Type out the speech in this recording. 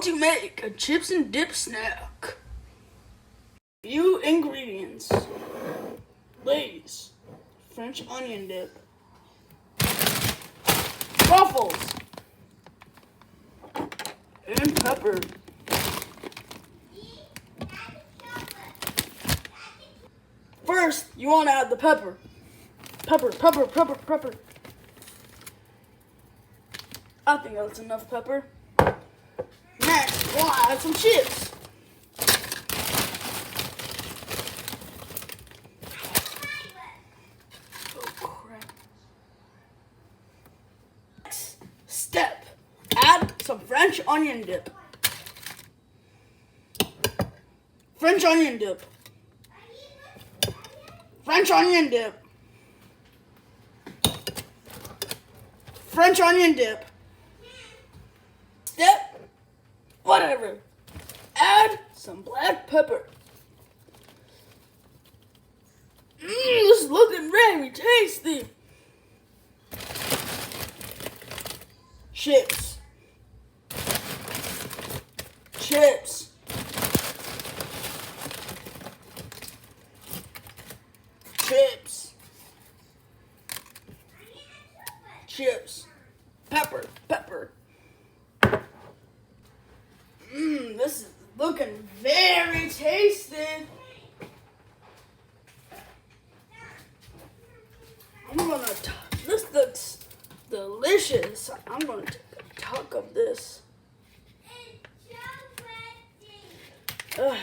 to make a chips and dip snack. Few ingredients. Lay's French onion dip. Waffles. And pepper. First, you want to add the pepper. Pepper. I think that's enough pepper. Next, we'll add some chips. Oh crap. Next step, add some French onion dip. French onion dip. French onion dip. French onion dip. Step, whatever. Add some black pepper. This is looking very tasty. Chips. Chips. Chips. Chips. Pepper. This is looking very tasty. This looks delicious. I'm gonna take a tug of this. Ugh.